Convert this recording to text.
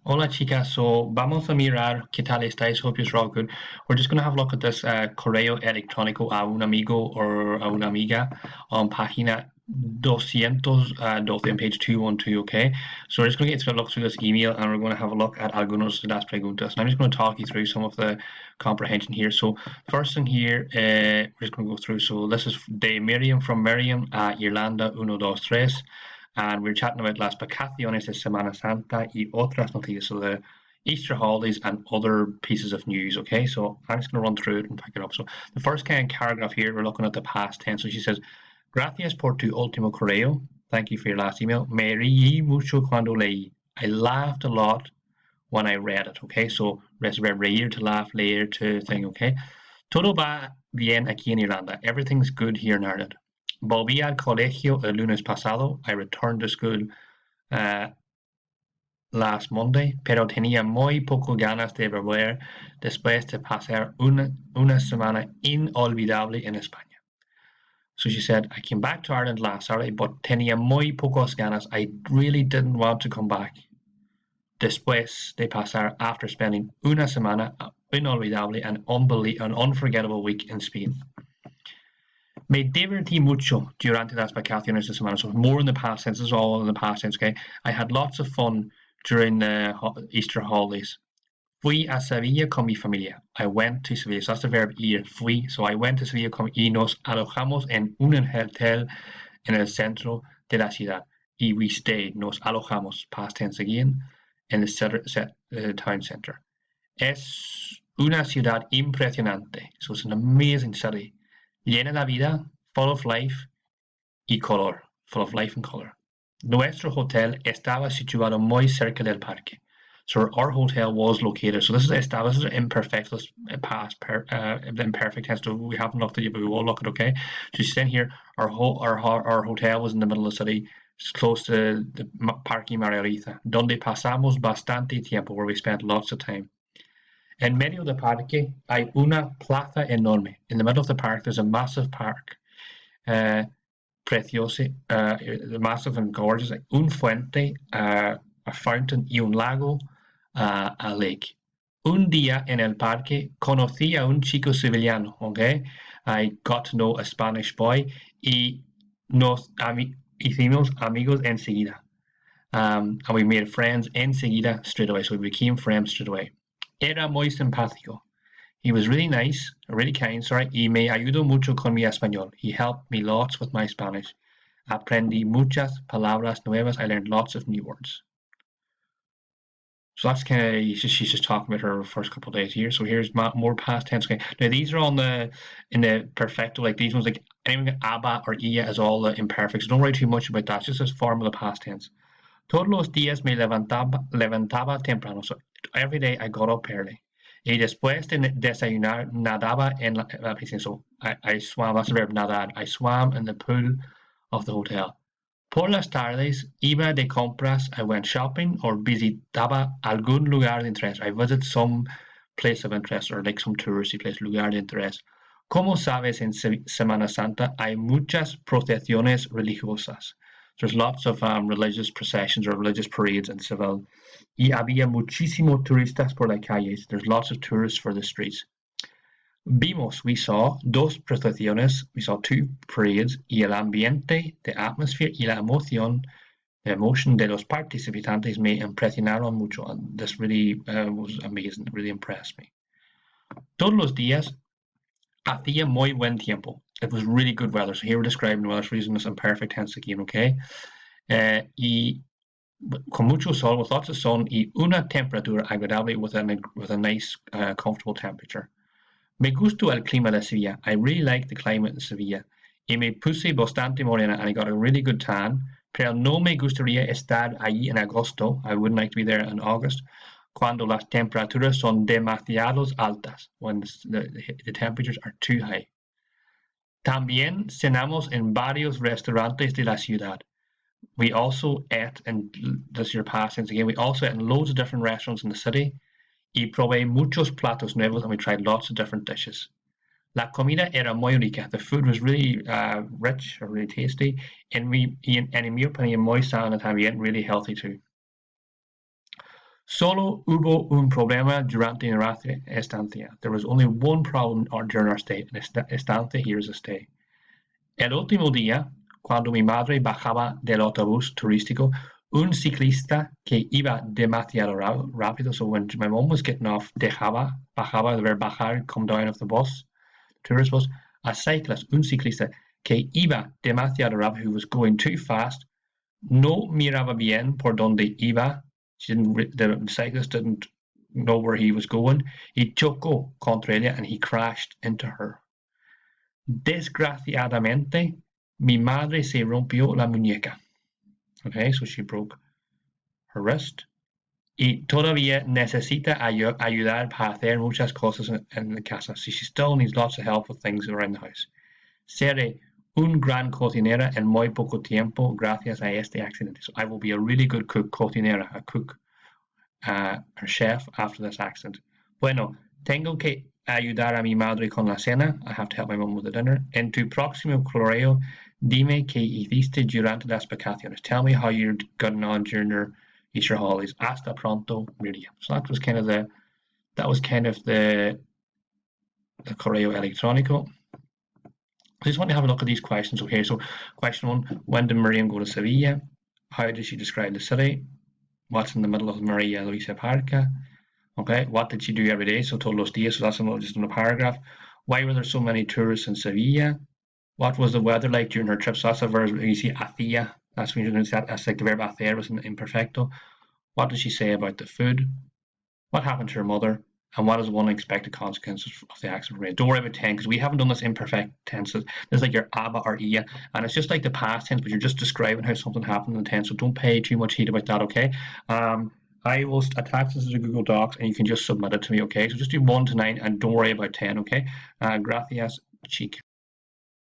Hola chicas, so vamos a mirar qué tal estáis. Hope you're all good. We're just going to have a look at this correo electrónico a un amigo or a una amiga on página 212 on page 212, okay? So we're just going to get to look through this email and we're going to have a look at algunos de las preguntas. And I'm just going to talk you through some of the comprehension here. So first thing here, we're just going to go through. So this is de Miriam from Miriam at Irlanda 123. And we're chatting about las vacaciones de Semana Santa y otras noticias, so the Easter holidays and other pieces of news. Okay, so I'm just going to run through it and pick it up. So the first kind of paragraph here, we're looking at the past tense. So she says, "Gracias por tu último correo." Thank you for your last email. Me reí mucho cuando leí. I laughed a lot when I read it. Okay, so reír to laugh, leer to thing. Okay, todo va bien aquí en Irlanda. Everything's good here in Ireland. Volví al colegio el lunes pasado. I returned to school uh, last Monday, pero tenía muy poco ganas de volver después de pasar una semana inolvidable en España. So she said, I came back to Ireland last Saturday, but tenía muy pocos ganas. I really didn't want to come back. Después de pasar, after spending una semana inolvidable and an unforgettable week in Spain. Me divertí mucho durante las vacaciones de semana. So more in the past tense. This is all in the past tense, okay? I had lots of fun during the Easter holidays. Fui a Sevilla con mi familia. I went to Sevilla. So that's the verb ir. Fui. So I went to Sevilla y nos alojamos en un hotel en el centro de la ciudad. Y we stayed. Nos alojamos. Past tense again. In the town center. Es una ciudad impresionante. So it's an amazing city. Llena de vida, full of life y color, full of life and color. Nuestro hotel estaba situado muy cerca del parque. So our hotel was located. So this is estaba, this is imperfect, past, imperfect tense. So we haven't looked at it, but we will look at it, okay? So she's saying here, our hotel was in the middle of the city, close to the Parque Margarita, donde pasamos bastante tiempo, where we spent lots of time. En medio del parque hay una plaza enorme. In the middle of the park, there's a massive park. Precioso, massive and gorgeous. Un fuente, a fountain, y un lago, a lake. Un día en el parque conocí a un chico sevillano, okay? I got to know a Spanish boy y nos hicimos amigos enseguida. And we made friends enseguida straight away. So we became friends straight away. Era muy simpático. He was really nice, really kind, sorry, y me ayudó mucho con mi español. He helped me lots with my Spanish. Aprendí muchas palabras nuevas. I learned lots of new words. So that's kind of, she's just talking about her first couple of days here. So here's more past tense. Okay. Now these are in the perfecto, like these ones, like anything like aba or ia is all the imperfects. So don't worry too much about that. It's just a form of the past tense. Todos los días me levantaba temprano. So every day I got up early. Y después de desayunar, nadaba en la piscina. So I swam, that's the verb nadar. I swam in the pool of the hotel. Por las tardes, iba de compras. I went shopping or visitaba algún lugar de interés. I visited some place of interest or like some touristy place, lugar de interés. Como sabes, en Semana Santa hay muchas procesiones religiosas. There's lots of religious processions or religious parades in Seville. Y había muchísimos turistas por las calles. There's lots of tourists for the streets. We saw, dos procesiones, we saw two parades, y el ambiente, the atmosphere, y la emoción, the emotion de los participantes me impresionaron mucho. And this really was amazing, it really impressed me. Todos los días hacía muy buen tiempo. It was really good weather. So here we're describing weather, so using this imperfect tense again, okay? Y con mucho sol, with lots of sun, y una temperatura agradable with a nice, comfortable temperature. Me gustó el clima de Sevilla. I really like the climate in Sevilla. Y me puse bastante morena and I got a really good tan. Pero no me gustaría estar allí en agosto. I wouldn't like to be there in August. Cuando las temperaturas son demasiado altas. When the temperatures are too high. También cenamos en varios restaurantes de la ciudad. We also ate, and this is your past tense again, we also ate in loads of different restaurants in the city. Y probé muchos platos nuevos and we tried lots of different dishes. La comida era muy rica. The food was really rich or really tasty. And en mi opinión, muy sana también, really healthy too. Solo hubo un problema durante nuestra estancia. There was only one problem during our stay. Estancia here is a stay. El último día, cuando mi madre bajaba del autobús turístico, un ciclista que iba demasiado rápido. So when my mom was getting off, bajaba, the verb bajar, come down of the bus, tourist bus. A cyclist, un ciclista que iba demasiado rápido, who was going too fast, no miraba bien por donde iba. The cyclist didn't know where he was going. He chocó contra ella and he crashed into her. Desgraciadamente, mi madre se rompió la muñeca. Okay, so she broke her wrist. Y todavía necesita ayudar para hacer muchas cosas en la casa. So she still needs lots of help with things around the house. Seré un gran cocinera en muy poco tiempo gracias a este accidente. So I will be a really good cook, cocinera, a cook, a chef after this accident. Bueno, tengo que ayudar a mi madre con la cena. I have to help my mom with the dinner. En tu próximo correo, dime qué hiciste durante las vacaciones. Tell me how you're getting on during your Easter holidays. Hasta pronto, Miriam. So that was kind of the correo electrónico. I just want to have a look at these questions. Okay, so question 1, when did Miriam go to Sevilla? How did she describe the city? What's in the middle of Maria Luisa Parca? Okay, what did she do every day? So todos los días, so that's just in a paragraph. Why were there so many tourists in Sevilla? What was the weather like during her trip? So that's a verb, you see hacía, that's when you're going to say that's like the verb hacer was in imperfecto. What did she say about the food? What happened to her mother? And what is one unexpected consequences of the accident? Don't worry about 10 because we haven't done this imperfect tenses. This is like your aba or ia, and it's just like the past tense, but you're just describing how something happened in the tense. So don't pay too much heed about that, okay? I will attach this to Google Docs and you can just submit it to me, okay? So just do 1 to 9 and don't worry about 10, okay? Gracias, chic.